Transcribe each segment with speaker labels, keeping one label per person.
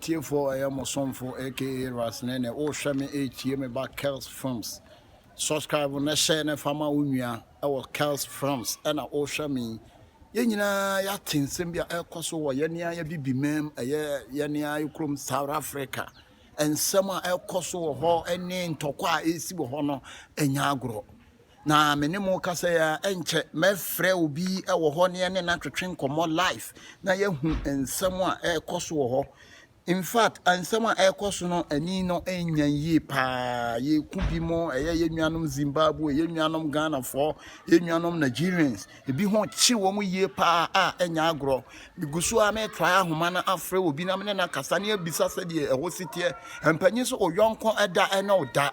Speaker 1: for I am some for aka Ras Nene or Shami ATM about Kells Films. Subscribe on the channel Fama Unia, our Kells Films, and our Oshami. Yenina yatin Simbia El Coso, Yenia Bibi Mem, a Yenia Ukrum South Africa, and Summer El Coso Ho and Nen Tokwa Isi Hono and Yagro. Na menemo kasa ya enche mefre obi e wo ho ne ne na twetwe nkomo life na yehu ensem a e koso wo ho. In fact ensem a e koso no ani no enyan yi pa ye kubi mo ye nuanom Zimbabwe ye nuanom Ghana for ye nuanom Nigerians ebi ho chi wo mo yi pa a enya agro bigusu a me try ahoma na afre obi na me na kasa ne abisa se de e ho sitie empanyi so oyonko eda e na oda.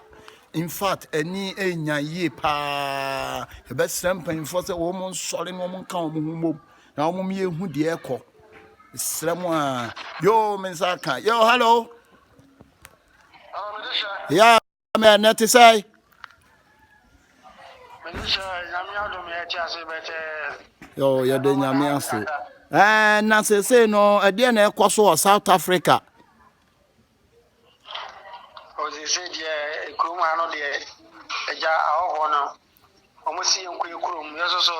Speaker 1: In fact, any enya ye pa the best sample for the woman solid woman come now mum ye who the echo. Someone yo Mensaka. Yo, hello. Yeah, man, not to say. Yo, you're doing your answer. And Nancy say no, a dear Koso South Africa.
Speaker 2: They said, yeah, Kuruma, no, a jar of honor. Almost seeing Kurum, yes, also.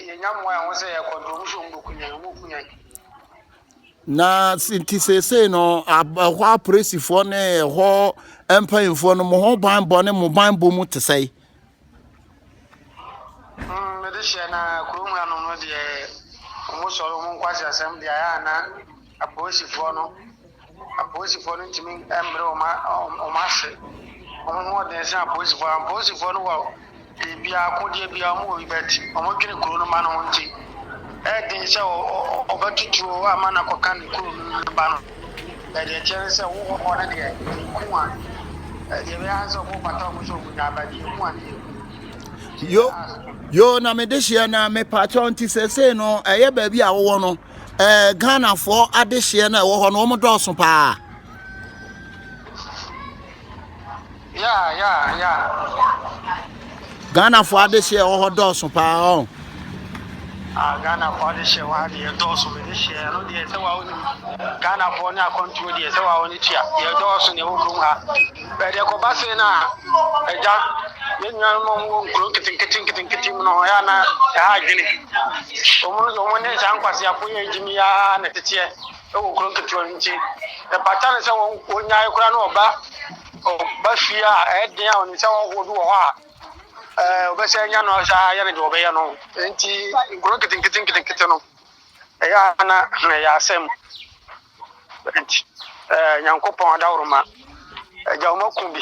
Speaker 2: Young one was a contribution book.
Speaker 1: Na sinti say no, a presi for ne, ho empire for no more ban bonnet, mobile boom to say.
Speaker 2: Medicina, Kuruma, no, the almost all was assembly, a poesy for no. A post for it to me, Embro, Master. More than some post for no. Be a good be a movie bet. I'm working a corona man on tea. Adding so over to a man of Cocan Banner. That the chance of one of the one. The answer of what
Speaker 1: Yo na me dehia na me patron ti say no eye ba bi a wo no Ghana for adehia na wo ho no mo doso pa.
Speaker 2: Yeah.
Speaker 1: Ghana for adehia wo ho doso pa o.
Speaker 2: Ghana for adehia wa de doso me dehia no de se wa oni Ghana for na control de se wa oni tia ye doso ne wo krum ha. Be de ko ba se na eja yenyan mo wo kro kitin no ya na ha gini. Omo ne san kwase akoye jimi ya na tete e wo kro kitin nchi. E patane se wo nya ekura no ba fia e den a oni se wo do ho a obese nya no sha ya ne do be ya no nti kro kitin no e ya na ya sem nti nyankopon adawroma jauma kumbi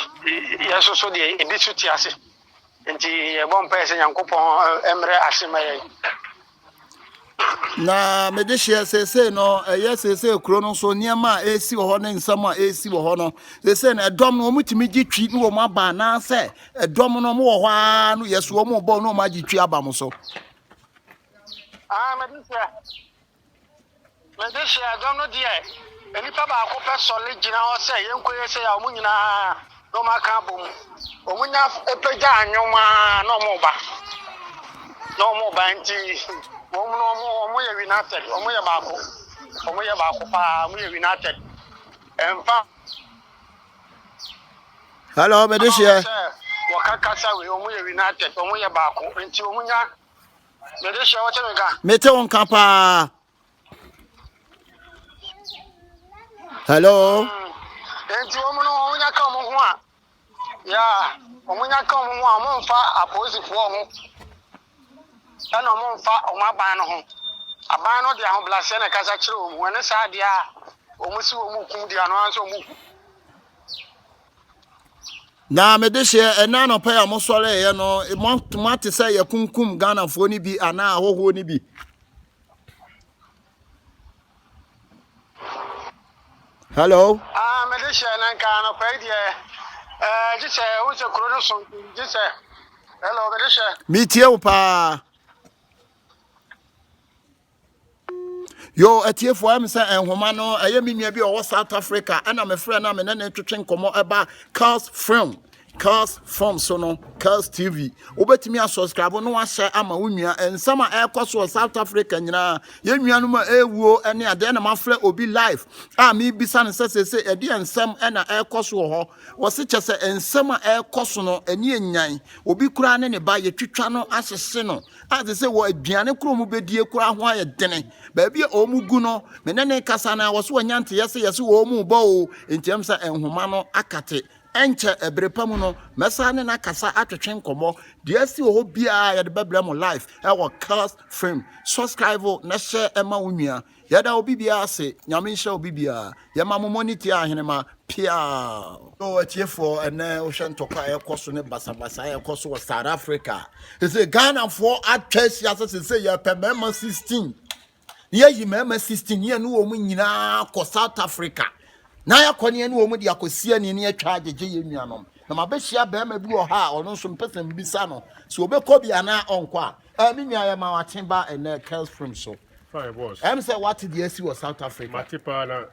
Speaker 2: yeso so de edi suti ase nti e bon pese nyankopon emre asemaye
Speaker 1: Na me dehia say no yes say kro no so niam esi wo ho ne nsam esi wo ho no say na edom no omutimi gitwi no wo aba na say edom no mo wo ho a no yeso wo mo bo no ma gitwi aba mo so
Speaker 2: me dehia edom no de enipa ba ko pe sole gina ho say yenkoye say ya omu nyina no ma ka bom omunya epeja anwoma no mo ba nti omo ye United omo ye baako pa omo ye United emfa
Speaker 1: hello me dehia
Speaker 2: wakakasa we omo ye United omo ye baako nti omunya me dehia wo temeka
Speaker 1: me te won ka pa hello
Speaker 2: nti omunya ka omo ho a ya omunya ka omo ho a mo mfa aposifo ho ana mo mfa omo aban no ho aban no de aho blase na kasa kire omo ne sa de a omo si omo kum de ano anso omo
Speaker 1: na me dehia ena no pa ya mo sole ye no mo te say ye kunkum Ghana fo ni bi ana ahoho ni bi hello
Speaker 2: me dehia na nka no pa die jise wo se kro no so jise hello me dehia
Speaker 1: me tie wo pa yo atiefo am say enhoma no eye me nua bi o South Africa ana me frɛ na me na twetwe nkomo eba Cars Film Cars from Sono, Cars TV. Obetimi a subscribe no wa share ama unua ensama ekoso South Africa nyina ye nuanuma ewuo ene ade na mafle obi live a me bisa ne sese ede ensam na ekoso ho wo se chese ensam a ekoso no eni enyan obi kura ne ba ye twitwa no ahyehye no a se wo aduane kuro mu bedie kura ho aye dene ba bia o mu gu no me ne kasa na wo so wanyante yese wo mu bo o entiam sa enhoma no akate enche ebrepamu no mesa ne na kasa atwetwe nkomo de asi ho bia ya de bebra mo live e wo cast frame subscribe na share ema wonua ya da obi bia ase nyame nhye obi bia ya ma mo monitor ahenema pia o atiefo ene o hwe ntoka e koso ne basabasa e koso wo South Africa say Ghana for atwesi ase say ya pemema 16 ye yi mema 16 ye no wo mu nyina ko South Africa na ya kwani ene wo mu de akosia ne ne atwa agege ye nuanom na mabehia be ma bi wo ha ono so mpesa mbisa no so obekọ bia na onko a mi nua ya ma wachen ba ene Kells from so
Speaker 3: fine boss
Speaker 1: say what the AC was South Africa
Speaker 3: matipa na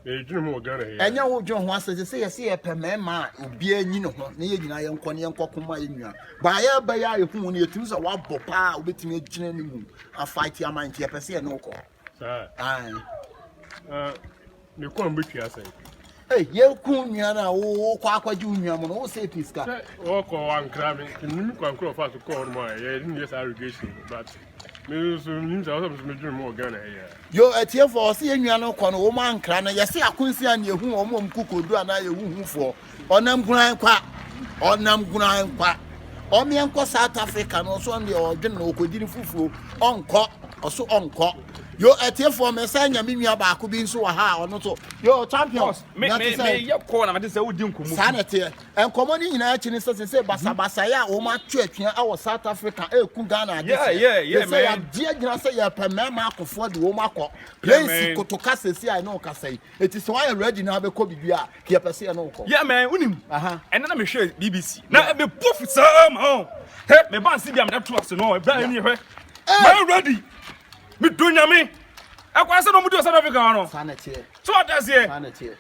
Speaker 3: ejunu mo Ghana here
Speaker 1: enya wo dwon ho asese say yesi ye pemema obi anyi ne ho na ye nyina ye nkọ ne ye nkọkoma ye nua ba ya ba ya ye hu ne yetim so wa bọ pa obetimi agina ne mu a fight ya man tie pese ye no ko
Speaker 3: sir
Speaker 1: ai
Speaker 3: me ko mbetwi asai
Speaker 1: hey ye ku nua na wo kwa akwaji nua mo no wo say piska
Speaker 3: wo ko wankra me nim kwa nkro fa so ko mo ye ni yes irrigation but me so nim sa so me dwun mo Ghana here
Speaker 1: yo etie for se ye nua no ko no wo man kra no ye se akonsi an ye hu wo mo mkukodu ana ye hu fo onam gunan kwa o me enko South Africa no so on de o dwen no okodiri fufuo onko oso onko yo etie for me say nya me nua ba ko bi nso wa ha ono to yo champions
Speaker 4: me ye ko na me say wodi nkomu
Speaker 1: sanete enkomo ni nyina achi ni say basabasa ya o ma twa atwa a South Africa e ku Ghana ade
Speaker 4: yeah
Speaker 1: say ya dia gina say ya pemema akofo de o makọ place kotoka sesi ai no kasai it is why ready na be ko bibia ke pese no ko
Speaker 4: yeah man unim ene na me hwe BBC na me pofu sam ho he me ban si bia me to ase no bra ni hwe man ready me dunya me akwa se no mu do South Africa no
Speaker 1: sanete
Speaker 4: so what does here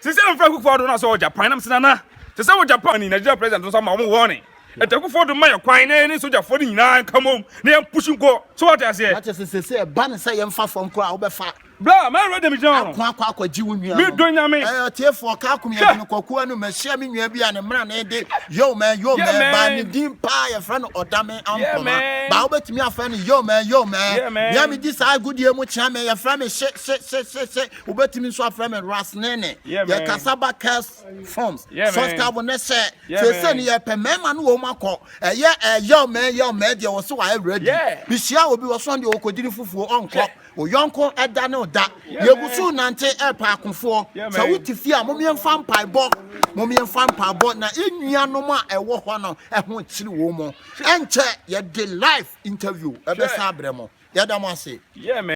Speaker 4: se se mfra kuku do na so Japan na msina na se se wo Japan ni Nigeria president so ma mo warning etaku for do my kwan na ni soja for ni na kamom na em pushing go so what does here
Speaker 1: that is say ban say em fa from kra wo be fa
Speaker 4: bra man ready me jono
Speaker 1: akwa ji wo nua
Speaker 4: me dunya me
Speaker 1: tie for ka kum ya no kwaku anu ma hia me nua bia ne mra na de yo man ba ni din pa ya fra no odame ampoma ba wo betimi afa ni yo man ya me dis I good ye mu chia me ya fra me she wo betimi so afra me ras Nene ya kasaba Kells forms first ka wo ne se ni ya pemema no wo makọ yo man de wo so wa ready bi hia obi wo so de okodiri fufuo onko o yonko eda ne oda yebusu nante epa akonfo sa wutifia momiemfa mpaibọ na enuanom a ewo ho no eho chiri wo mo enche ye de live interview ebe sa abremo ya da mo ase